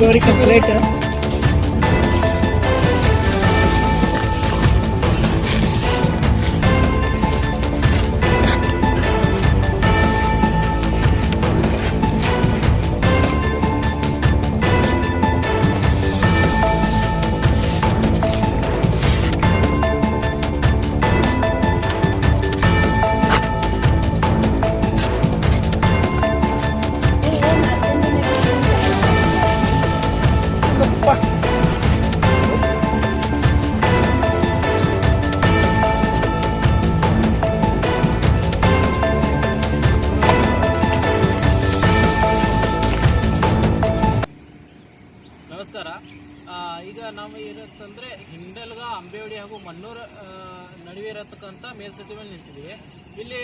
February complete. ನಮಸ್ಕಾರ. ಈಗ ನಾವು ಇರುತ್ತಂದ್ರೆ ಹಿಂಡಲ್ಗ, ಅಂಬೇವಡಿ ಹಾಗೂ ಮನ್ನೂರ ನಡುವೆ ಇರತಕ್ಕಂಥ ಮೇಲ್ಸೇತುವೆ ಮೇಲೆ ನಿಂತಿದ್ದೀವಿ. ಇಲ್ಲಿ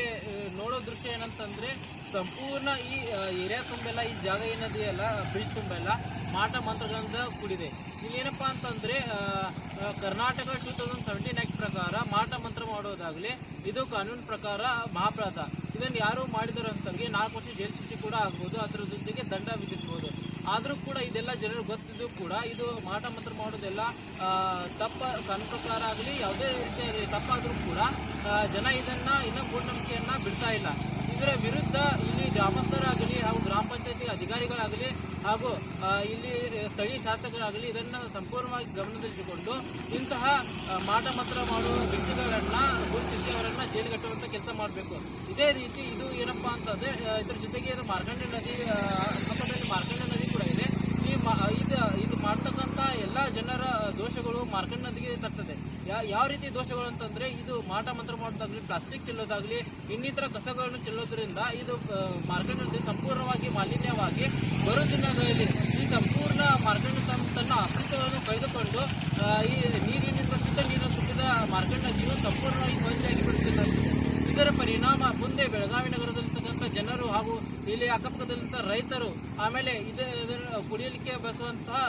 ನೋಡೋ ದೃಶ್ಯ ಏನಂತಂದ್ರೆ ಸಂಪೂರ್ಣ ಈ ಏರಿಯಾ ತುಂಬೆಲ್ಲ, ಈ ಜಾಗ ಏನದೆಯಲ್ಲ ಬ್ರಿಡ್ಜ್ ತುಂಬೆಲ್ಲ ಮಾಟ ಮಂತ್ರಗಳಿಂದ ಕೂಡಿದೆ. ಇಲ್ಲಿ ಏನಪ್ಪಾ ಅಂತಂದ್ರೆ ಕರ್ನಾಟಕ 2017 ಆಕ್ಟ್ ಪ್ರಕಾರ ಮಾಟ ಮಂತ್ರ ಮಾಡೋದಾಗ್ಲಿ ಇದು ಕಾನೂನು ಪ್ರಕಾರ ಮಹಾಪರಾಧ. ಇದನ್ನು ಯಾರು ಮಾಡಿದಾರೆ ಅಂತವ್ರಿಗೆ 4 ವರ್ಷ ಜೈಲು ಶಿಕ್ಷೆ ಕೂಡ ಆಗ್ಬೋದು, ಅದರ ಜೊತೆಗೆ ದಂಡ ವಿಧಿಸಬಹುದು. ಆದ್ರೂ ಕೂಡ ಇದೆಲ್ಲ ಜನರು ಗೊತ್ತಿದ್ದು ಕೂಡ ಇದು ಮಾಟ ಮಂತ್ರ ಮಾಡೋದೆಲ್ಲ ತಪ್ಪ ಕಾನೂನು ಪ್ರಕಾರ ಆಗಲಿ ಯಾವುದೇ ರೀತಿಯ ತಪ್ಪಾದ್ರೂ ಕೂಡ ಜನ ಇದನ್ನ ಇನ್ನ ಮೂಢನಂಬಿಕೆಯನ್ನ ಬಿಡ್ತಾ ಇಲ್ಲ. ಇದರ ವಿರುದ್ಧ ಇಲ್ಲಿ ಗ್ರಾಮಸ್ಥರಾಗಲಿ ಹಾಗೂ ಗ್ರಾಮ ಪಂಚಾಯತಿ ಅಧಿಕಾರಿಗಳಾಗಲಿ ಹಾಗೂ ಇಲ್ಲಿ ಸ್ಥಳೀಯ ಶಾಸಕರಾಗಲಿ ಇದನ್ನ ಸಂಪೂರ್ಣವಾಗಿ ಗಮನದಲ್ಲಿಟ್ಟುಕೊಂಡು ಇಂತಹ ಮಾಟ ಮಂತ್ರ ಮಾಡುವ ವ್ಯಕ್ತಿಗಳನ್ನ ಗುರುತಿಸಿ ಅವರನ್ನ ಜೈಲಿಗಟ್ಟುವಂತ ಕೆಲಸ ಮಾಡಬೇಕು. ಇದೇ ರೀತಿ ಇದು ಏನಪ್ಪಾ ಅಂತಂದ್ರೆ ಇದ್ರ ಜೊತೆಗೆ ಇದು ಮಾರ್ಕಂಡ ನದಿ ಪಕ್ಕದಲ್ಲಿ ಮಾರ್ಕಂಡ ನದಿ ಕೂಡ ಇದೆ. ಇದು ಮಾಡ್ತಕ್ಕಂತ ಎಲ್ಲಾ ಜನರ ದೋಷಗಳು ಮಾರ್ಕಂಡ ನದಿಗೆ ತರ್ತದೆ. ಯಾವ ರೀತಿ ದೋಷಗಳು ಅಂತಂದ್ರೆ ಇದು ಮಾಟ ಮಂತ್ರ ಮಾಡೋದಾಗ್ಲಿ, ಪ್ಲಾಸ್ಟಿಕ್ ಚೆಲ್ಲೋದಾಗ್ಲಿ, ಇನ್ನಿತರ ಕಸಗಳನ್ನು ಚೆಲ್ಲೋದ್ರಿಂದ ಇದು ಮಾರ್ಕಂಡ ನದಿ ಸಂಪೂರ್ಣವಾಗಿ ಮಾಲಿನ್ಯವಾಗಿ ಬರೋ ದಿನಗಳಲ್ಲಿ ಈ ಸಂಪೂರ್ಣ ಮಾರ್ಕಂಡ ತನ್ನ ಅಸ್ತಿತ್ವವನ್ನು ಕಳೆದುಕೊಂಡು ಈ ನೀರಿನಿಂದ ಶುದ್ಧ ನೀರು ಸುತ್ತಿದ ಮಾರ್ಕಂಡ ನದಿಯು ಸಂಪೂರ್ಣವಾಗಿ ಧ್ವಂಸವಾಗಿ ಬಿಡುತ್ತಿದೆ. ಇದರ ಪರಿಣಾಮ ಮುಂದೆ ಬೆಳಗಾವಿ ನಗರದಲ್ಲಿರ್ತಕ್ಕಂಥ ಜನರು ಹಾಗೂ ಇಲ್ಲಿ ಅಕ್ಕಪಕ್ಕದಲ್ಲಿದ್ದ ರೈತರು, ಆಮೇಲೆ ಇದನ್ನು ಕುಡಿಯಲಿಕ್ಕೆ ಬಯಸುವಂತಹ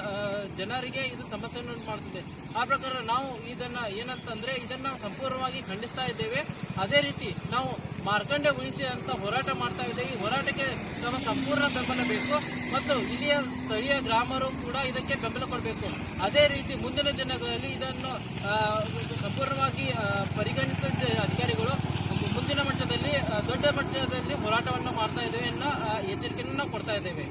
ಜನರಿಗೆ ಇದು ಸಮಸ್ಯೆಯನ್ನು ಮಾಡುತ್ತಿದೆ. ಆ ಪ್ರಕಾರ ನಾವು ಇದನ್ನ ಏನಂತಂದ್ರೆ ಇದನ್ನ ಸಂಪೂರ್ಣವಾಗಿ ಖಂಡಿಸ್ತಾ ಇದ್ದೇವೆ. ಅದೇ ರೀತಿ ನಾವು ಮಾರ್ಕಂಡ ಉಳಿಸಿ ಅಂತ ಹೋರಾಟ ಮಾಡ್ತಾ ಇದ್ದೇವೆ. ಈ ಹೋರಾಟಕ್ಕೆ ನಮ್ಮ ಸಂಪೂರ್ಣ ಬೆಂಬಲ ಬೇಕು ಮತ್ತು ಇಲ್ಲಿಯ ಸ್ಥಳೀಯ ಗ್ರಾಮರು ಕೂಡ ಇದಕ್ಕೆ ಬೆಂಬಲ ಕೊಡಬೇಕು. ಅದೇ ರೀತಿ ಮುಂದಿನ ದಿನಗಳಲ್ಲಿ ಇದನ್ನು ಸಂಪೂರ್ಣವಾಗಿ ಪರಿಗಣಿಸಿದ ಅಧಿಕಾರಿಗಳು ಮುಂದಿನ ಮಟ್ಟದಲ್ಲಿ ದೊಡ್ಡ ಮಟ್ಟದಲ್ಲಿ ಹೋರಾಟವನ್ನು ಮಾಡ್ತಾ ಇದ್ದೇವೆ ಎಚ್ಚರಿಕೆಯನ್ನು ಕೊಡ್ತಾ ಇದ್ದೇವೆ.